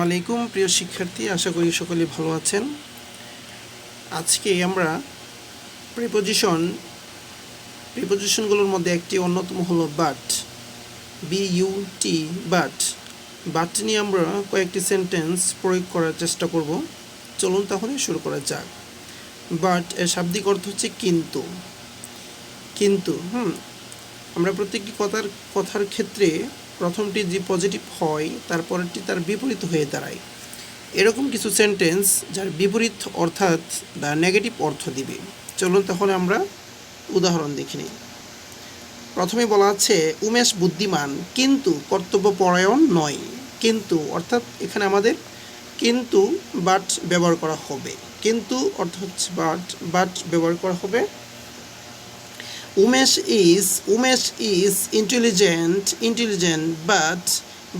আলাইকুম প্রিয় শিক্ষার্থী, আশা করি সকলে ভালো আছেন। আজকে আমরা প্রিপোজিশনগুলোর মধ্যে একটি অন্যতম হলো বাট, BUT, বাট নিয়ে আমরা কয়েকটি সেন্টেন্স প্রয়োগ করার চেষ্টা করব। চলুন তাহলে শুরু করা যাক। বাট এর শাব্দিক অর্থ হচ্ছে কিন্তু। আমরা প্রত্যেকটি কথার ক্ষেত্রে প্রথমটি যে পজিটিভ হয় তারপরটি তার বিপরীত হয়ে দাঁড়ায়। এরকম কিছু সেন্টেন্স যার বিপরীত অর্থাৎ বা নেগেটিভ অর্থ দিবে। চলুন তাহলে আমরা উদাহরণ দেখে নিই। প্রথমে বলা আছে উমেশ বুদ্ধিমান কিন্তু কর্তব্যপরায়ণ নয়। কিন্তু অর্থাৎ এখানে আমাদের কিন্তু বাট ব্যবহার করা হবে। কিন্তু অর্থ হচ্ছে বাট ব্যবহার করা হবে। Umesh is intelligent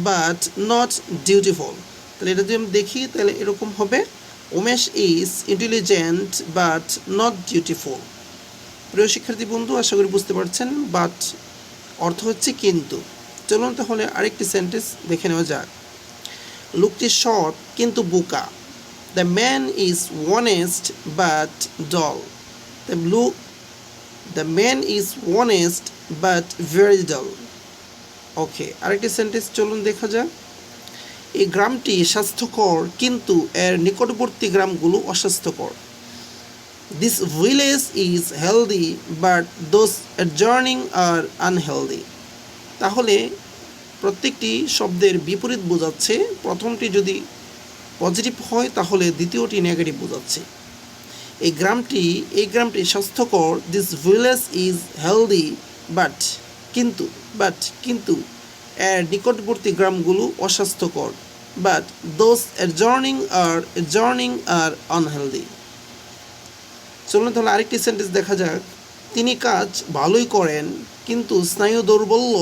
but not dutiful. তাহলে এটা যদি আমি দেখি তাহলে এরকম হবে, Umesh is intelligent but not dutiful. প্রিয় শিক্ষার্থী বন্ধু, আশা করি বুঝতে পারছেন বাট অর্থ হচ্ছে কিন্তু। চলুন তাহলে আরেকটি সেন্টেন্স দেখে নেওয়া যাক। লোকটি সৎ কিন্তু বোকা। The man is honest but dull. The man is honest but very dull. Okay, আরেকটি সেন্টেন্স চলুন দেখা যাক। এই গ্রামটি স্বাস্থ্যকর কিন্তু এর নিকটবর্তী গ্রামগুলো অস্বাস্থ্যকর। This village is healthy but those adjourning are unhealthy. তাহলে প্রত্যেকটি শব্দের বিপরীত বোঝাচ্ছে। প্রথমটি যদি পজিটিভ হয় তাহলে দ্বিতীয়টি নেগেটিভ বোঝাচ্ছে। এই গ্রামটি স্বাস্থ্যকর। This village is healthy but কিন্তু এর নিকটবর্তী গ্রামগুলো অস্বাস্থ্যকর। But those adjourning are unhealthy. চলুন তাহলে আরেকটি সেন্টেন্স দেখা যাক। তিনি কাজ ভালোই করেন কিন্তু স্নায়ু দৌর্বল্য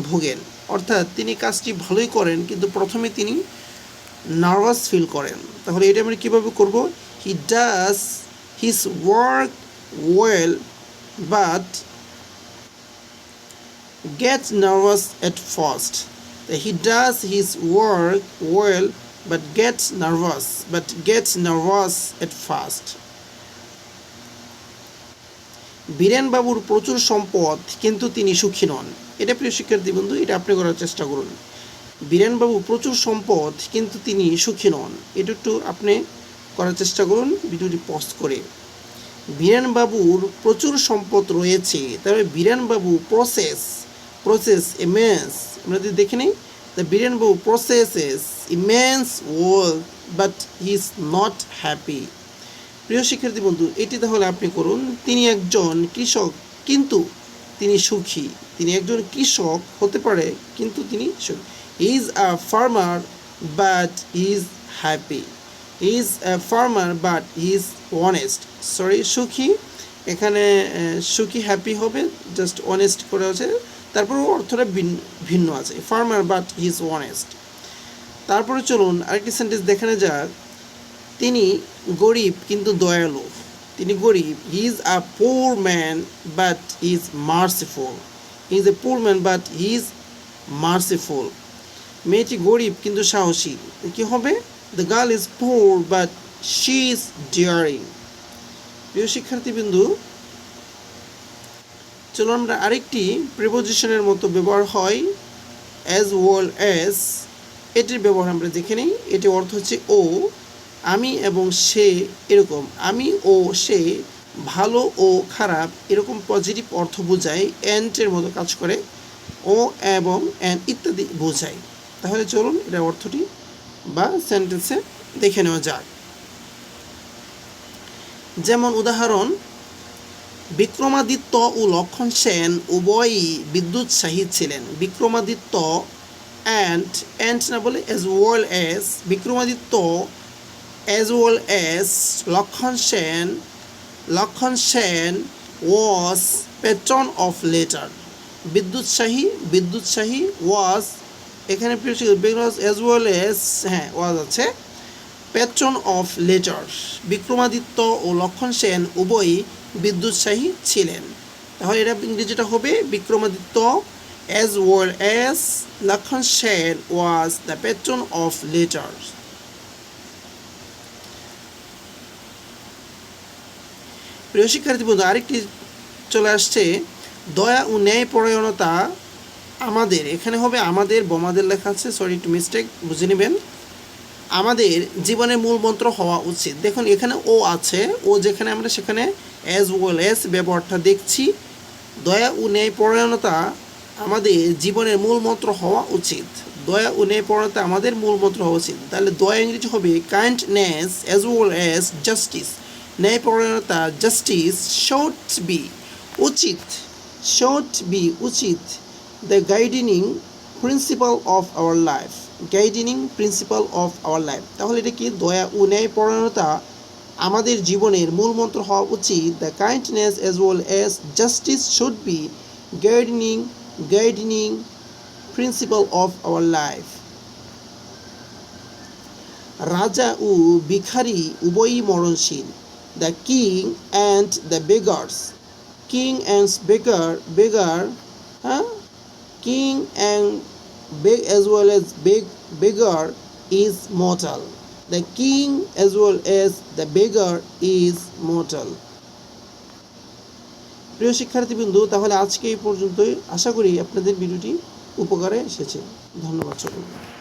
ভোগেন। অর্থাৎ তিনি কাজটি ভালোই করেন কিন্তু প্রথমে তিনি নার্ভাস ফিল করেন। তাহলে এটা আমরা কীভাবে করব? He does his work well but gets nervous at first. He does his work well but gets nervous at first. বীরেনবাবুর প্রচুর সম্পদ কিন্তু তিনি সুখী নন। এটা প্রিয় শিক্ষার্থী বন্ধু, এটা আপনি করার চেষ্টা করুন। বীরেনবাবু প্রচুর সম্পদ কিন্তু তিনি সুখী নন। এটা একটু আপনি করার চেষ্টা করুন ভিডিওটি পজ করে। বীরেনবাবুর প্রচুর সম্পদ রয়েছে, তবে বীরেনবাবু প্রসেস ইমেন্স। আমরা যদি দেখে নিই, the Birenbabu processes immense work but he is not happy. প্রিয় শিক্ষার্থী বন্ধু, এটি তাহলে আপনি করুন। তিনি একজন কৃষক কিন্তু তিনি সুখী। তিনি একজন কৃষক হতে পারে কিন্তু তিনি সুখী। হি is a farmer but he is happy. He is a farmer but he is honest. সুখী, এখানে সুখী হ্যাপি হবে, জাস্ট অনেস্ট করে আছে। তারপরেও অর্থটা ভিন্ন আছে। Farmer but he is honest. তারপরে চলুন আরেকটি সেন্টেন্স দেখানো যাক। তিনি গরিব কিন্তু দয়ালু। তিনি গরিব। He is a poor man but he is merciful. He is a poor man but he is merciful. মেয়েটি গরিব কিন্তু সাহসী। কী হবে? The girl is poor but she is daring. প্রিয় শিক্ষার্থীবৃন্দু, চলো আমরা আরেকটি প্রিপোজিশনের মতো ব্যবহার হয় অ্যাজ ওয়েল অ্যাজ। এটির ব্যবহার আমরা দেখে নিই। এটির অর্থ হচ্ছে ও, আমি এবং সে। এরকম আমি ও সে, ভালো ও খারাপ, এরকম পজিটিভ অর্থ বোঝায়। অ্যান্ডের মতো কাজ করে। ও এবং অ্যান্ড ইত্যাদি বোঝায়। তাহলে চলুন এটা অর্থটি বা সেন্টেন্সে দেখে নেওয়া যাক। যেমন উদাহরণ, বিক্রমাদিত্য ও লক্ষণ সেন উভয়ই বিদ্যুৎসাহী ছিলেন। বিক্রমাদিত্য অ্যান্ড না বলে as well as. Vikramaditya as well as Lakhon Sen was patron of letter. বিদ্যুৎসাহী was এখানে because as well as was আছে patron of letter. বিক্রমাদিত্য ও লক্ষণ সেন উভয়ই বিদ্যুৎসাহী ছিলেন। তাহলে এটা ইংরেজিটা হবে Vikramaditya as well as Lakhon Sen was the patron of letters. প্রিয় শিক্ষার্থী বন্ধু, আরেকটি চলে আসছে, দয়া ও ন্যায়পরায়ণতা আমাদের, এখানে হবে আমাদের, বোমাদের লেখা আছে, সরি একটু মিস্টেক, বুঝে নেবেন। আমাদের জীবনের মূল মন্ত্র হওয়া উচিত। দেখুন এখানে ও আছে, ও যেখানে আমরা সেখানে অ্যাজ ওয়েল অ্যাজ ব্যবহারটা দেখছি। দয়া ও ন্যায়পরায়ণতা আমাদের জীবনের মূল মন্ত্র হওয়া উচিত। দয়া ও ন্যায়পরায়ণতা আমাদের মূল মন্ত্র হওয়া উচিত। তাহলে দয়া ইংরেজি হবে kindness as well as justice. ন্যায়পরায়ণতা জাস্টিস শুড বি, উচিত, শুড বি উচিত, the guiding principle of our life. Guiding principle of our life, তাহলে এটা কি, দয়া ও ন্যায়পরায়ণতা আমাদের জীবনের মূল মন্ত্র হওয়া উচিত। The kindness as well as justice should be guiding principle of our life. রাজা ও ভিখারি উভয়ই মরণশীল। The king and the beggars, king and beggar, হ্যাঁ, king and beg as well as beggar is mortal. The king as well as the beggar is mortal. প্রিয় শিক্ষার্থীবৃন্দ, তাহলে আজকে এই পর্যন্তই। আশা করি আপনাদের ভিডিওটি উপকারে এসেছে। ধন্যবাদ সকলকে।